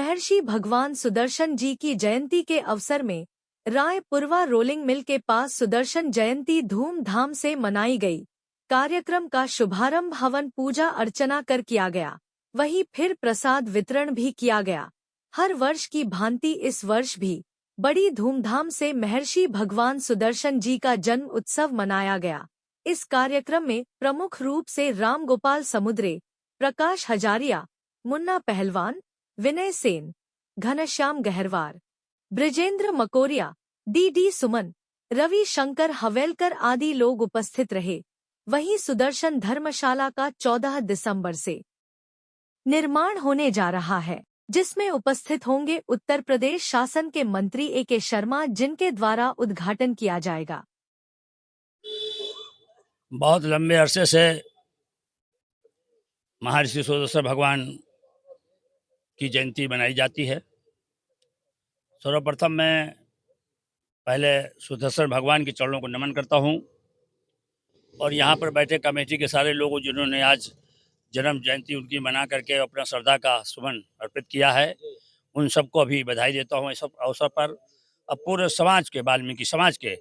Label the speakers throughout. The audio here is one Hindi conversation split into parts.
Speaker 1: महर्षि भगवान सुदर्शन जी की जयंती के अवसर में रायपुरवा रोलिंग मिल के पास सुदर्शन जयंती धूमधाम से मनाई गई। कार्यक्रम का शुभारंभ हवन पूजा अर्चना कर किया गया। वहीं फिर प्रसाद वितरण भी किया गया। हर वर्ष की भांति इस वर्ष भी बड़ी धूमधाम से महर्षि भगवान सुदर्शन जी का जन्म उत्सव मनाया गया। इस कार्यक्रम में प्रमुख रूप से राम गोपाल समुद्रे, प्रकाश हजारिया, मुन्ना पहलवान, विनय सेन, घनश्याम गहरवार, ब्रिजेंद्र मकोरिया, डी सुमन, रवि शंकर हवेलकर आदि लोग उपस्थित रहे। वहीं सुदर्शन धर्मशाला का 14 दिसंबर से निर्माण होने जा रहा है, जिसमें उपस्थित होंगे उत्तर प्रदेश शासन के मंत्री ए.के. शर्मा, जिनके द्वारा उद्घाटन किया जाएगा।
Speaker 2: बहुत लंबे अरसे से महर्षि सुदर्शन भगवान की जयंती मनाई जाती है। सर्वप्रथम मैं पहले सुदर्शन भगवान के चरणों को नमन करता हूँ और यहाँ पर बैठे कमेटी के सारे लोगों जिन्होंने आज जन्म जयंती उनकी मना करके अपना श्रद्धा का सुमन अर्पित किया है, उन सबको अभी बधाई देता हूँ। इस अवसर पर अब पूरे समाज के, वाल्मीकि समाज के,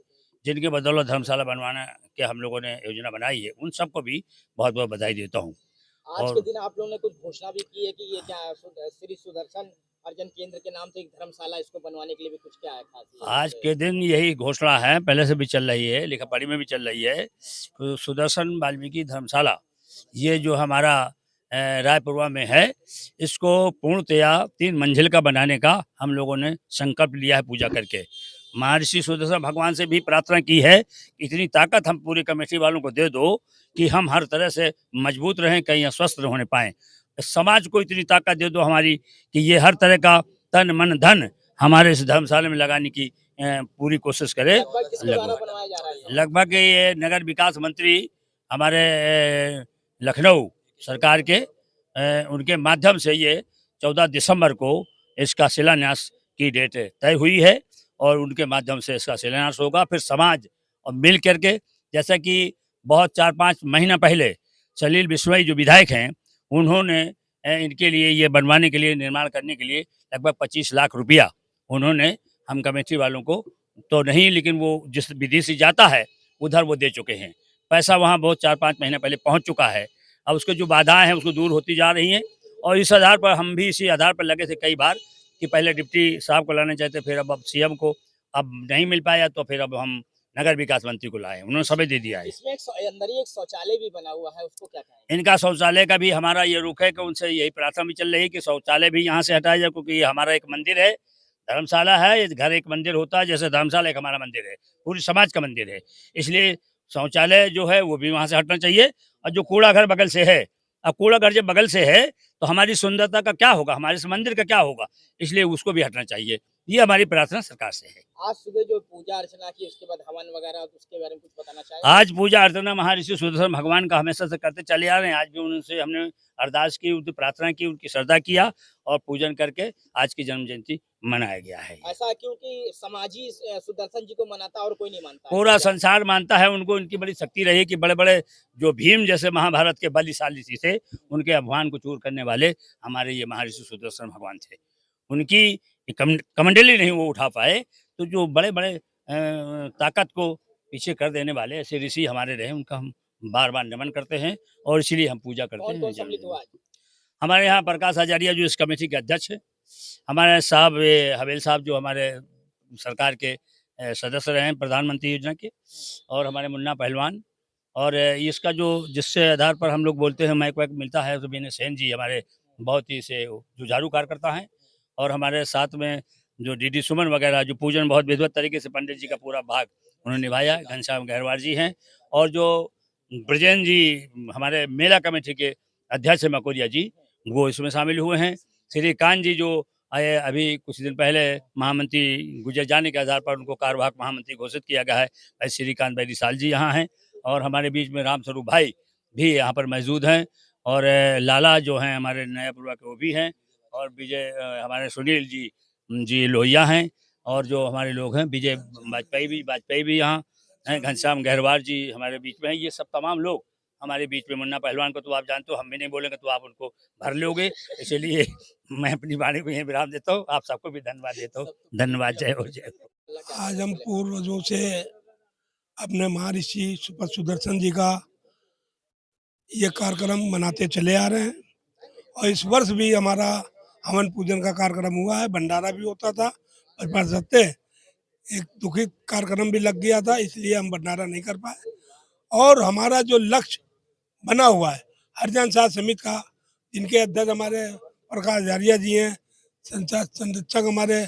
Speaker 2: जिनके बदौलत धर्मशाला बनवाने के हम लोगों ने योजना बनाई है, उन सबको भी बहुत बहुत बधाई देता हूँ।
Speaker 3: आज के दिन आप लोगों ने कुछ घोषणा भी की है कि ये क्या श्री सुदर्शन अर्जन केंद्र के नाम से एक धर्मशाला इसको बनवाने के लिए भी कुछ क्या है खास?
Speaker 2: आज के दिन यही घोषणा है, पहले से भी चल रही है, लिखा पढ़ी में भी चल रही है। तो सुदर्शन वाल्मीकि धर्मशाला ये जो हमारा रायपुरवा में है, इसको पूर्णतया 3 मंजिल का बनाने का हम लोगों ने संकल्प लिया है पूजा करके। महर्षि सुदर्शन भगवान से भी प्रार्थना की है, इतनी ताकत हम पूरी कमेटी वालों को दे दो कि हम हर तरह से मजबूत रहें, कहीं अस्वस्थ होने पाएँ। समाज को इतनी ताकत दे दो हमारी कि ये हर तरह का तन मन धन हमारे इस धर्मशाला में लगाने की पूरी कोशिश करे। लगभग ये नगर विकास मंत्री हमारे लखनऊ सरकार के उनके माध्यम से ये 14 दिसंबर को इसका शिलान्यास की डेट तय हुई है और उनके माध्यम से इसका शिलान्यास होगा। फिर समाज और मिल करके, जैसा कि बहुत 4-5 महीना पहले सलील बिश्नोई जो विधायक हैं, उन्होंने इनके लिए ये बनवाने के लिए, निर्माण करने के लिए लगभग 25 लाख रुपया उन्होंने हम कमेटी वालों को तो नहीं, लेकिन वो जिस विधि से जाता है उधर वो दे चुके हैं। पैसा वहाँ बहुत 4-5 महीने पहले पहुँच चुका है। अब उसके जो बाधाएं हैं उसको दूर होती जा रही हैं और इस आधार पर हम भी इसी आधार पर लगे थे कई बार कि पहले डिप्टी साहब को लाना चाहते, फिर अब सीएम को, अब नहीं मिल पाया तो फिर अब हम नगर विकास मंत्री को लाए, उन्होंने समय दे दिया है।
Speaker 3: इसमें अंदर ही एक शौचालय भी बना हुआ है, उसको क्या कहेंगे?
Speaker 2: इनका शौचालय का भी हमारा ये रुख है कि उनसे यही प्रार्थना भी चल रही है कि शौचालय भी यहाँ से हटाया जाए, क्योंकि ये हमारा एक मंदिर है, धर्मशाला है, ये घर एक मंदिर होता है, जैसे धर्मशाला एक हमारा मंदिर है, पूरी समाज का मंदिर है। इसलिए शौचालय जो है वो भी वहाँ से हटना चाहिए। और जो कूड़ा घर बगल से है, अब कूड़ा घर जब बगल से है तो हमारी सुंदरता का क्या होगा, हमारे इस मंदिर का क्या होगा, इसलिए उसको भी हटना चाहिए। ये हमारी प्रार्थना सरकार से है।
Speaker 3: आज सुबह जो पूजा अर्चना की, उसके बाद हवन वगैरह, उसके बारे में कुछ बताना चाहेंगे?
Speaker 2: आज पूजा अर्चना महर्षि सुदर्शन भगवान का हमेशा से करते चले आ रहे हैं। आज भी उनसे हमने अरदास की, उनकी प्रार्थना की, उनकी श्रद्धा किया और पूजन करके आज की जन्म जयंती मनाया गया है।
Speaker 3: ऐसा क्योंकि समाज ही सुदर्शन जी को मनाता और कोई नहीं मानता?
Speaker 2: पूरा संसार मानता है उनको। उनकी बड़ी शक्ति रही कि बड़े बड़े जो भीम जैसे महाभारत के बलिशाली थे, उनके अभिमान को चूर करने वाले हमारे ये महर्षि सुदर्शन भगवान थे। उनकी कमंडली नहीं वो उठा पाए, तो जो बड़े बड़े ताकत को पीछे कर देने वाले ऐसे ऋषि हमारे रहे, उनका हम बार बार नमन करते हैं और इसीलिए हम पूजा करते हैं।
Speaker 3: कौन सम्मिलित हुआ?
Speaker 2: हमारे यहाँ प्रकाश हजारिया जो इस कमेटी के अध्यक्ष है, हमारे साहब ये हवेल साहब जो हमारे सरकार के सदस्य रहे हैं प्रधानमंत्री योजना के, और हमारे मुन्ना पहलवान, और इसका जो जिससे आधार पर हम लोग बोलते हैं माइक वाइक मिलता है, तो विनय सेन जी हमारे बहुत ही से जुझारू कार्यकर्ता हैं। और हमारे साथ में जो डी सुमन वगैरह जो पूजन बहुत विधिवत तरीके से पंडित जी का पूरा भाग उन्होंने निभाया, घनश्याम गहरवार जी हैं, और जो ब्रजेंद्र जी हमारे मेला कमेटी के अध्यक्ष मकोरिया जी, वो इसमें शामिल हुए हैं। श्रीकांत जी जो आए अभी कुछ दिन पहले महामंत्री गुजर जाने के आधार पर उनको कार्यवाहक महामंत्री घोषित किया गया है, भाई श्रीकांत बैरीसाल जी यहाँ हैं। और हमारे बीच में राम स्वरूप भाई भी यहाँ पर मौजूद हैं, और लाला जो हैं हमारे नयापुरवा के वो भी हैं, और विजय हमारे सुनील जी लोहिया हैं, और जो हमारे लोग हैं विजय वाजपेयी भी यहाँ हैं, घनश्याम गहरवार जी हमारे बीच में हैं। ये सब तमाम लोग हमारे बीच में मुन्ना पहलवान को तो आप जानते हो, हम भी नहीं बोलेंगे तो आप उनको भर लोगे। इसलिए मैं अपनी वाणी को यहीं विराम देता हूँ। आप सबको भी धन्यवाद देता हूँ। धन्यवाद। जय हो, जय हो।
Speaker 3: अल्लाह क्या
Speaker 4: आज हम पूर्वजों से अपने महर्षि सुपर सुदर्शन जी का ये कार्यक्रम मनाते चले आ रहे हैं और इस वर्ष भी हमारा हवन पूजन का कार्यक्रम हुआ है, भंडारा भी होता था। पर सत्य एक दुखित कार्यक्रम भी लग गया था, इसलिए हम भंडारा नहीं कर पाए। और हमारा जो लक्ष्य बना हुआ है हरिजन साध समिति का, जिनके अध्यक्ष हमारे प्रकाश झारिया जी हैं, संरक्षक हमारे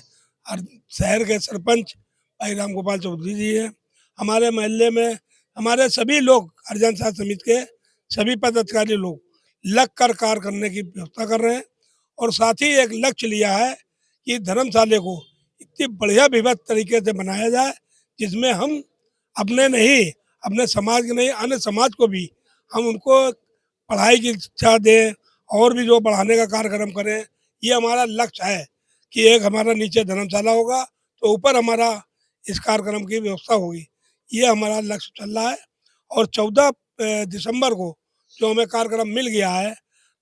Speaker 4: शहर के सरपंच भाई राम गोपाल चौधरी जी हैं, हमारे मोहल्ले में हमारे सभी लोग हरिजन साध समिति के सभी पदाधिकारी लोग लग कर कार्य करने की व्यवस्था कर रहे हैं। और साथ ही एक लक्ष्य लिया है कि धर्मशाले को इतनी बढ़िया विविध तरीके से बनाया जाए, जिसमें हम अपने नहीं, अपने समाज के नहीं, अन्य समाज को भी हम उनको पढ़ाई की शिक्षा दें और भी जो बढ़ाने का कार्यक्रम करें। ये हमारा लक्ष्य है कि एक हमारा नीचे धर्मशाला होगा तो ऊपर हमारा इस कार्यक्रम की व्यवस्था होगी। ये हमारा लक्ष्य चल रहा है। और 14 दिसंबर को जो हमें कार्यक्रम मिल गया है,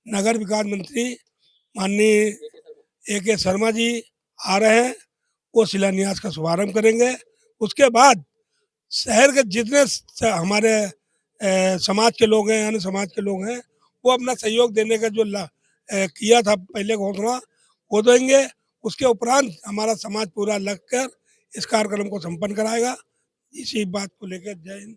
Speaker 4: नगर विकास मंत्री माननीय AK शर्मा जी आ रहे हैं, वो शिलान्यास का शुभारंभ करेंगे। उसके बाद शहर के जितने हमारे समाज के लोग हैं, अन्य समाज के लोग हैं, वो अपना सहयोग देने का जो किया था पहले घोषणा, वो देंगे। उसके उपरांत हमारा समाज पूरा लगकर इस कार्यक्रम को संपन्न कराएगा। इसी बात को लेकर जय हिंद।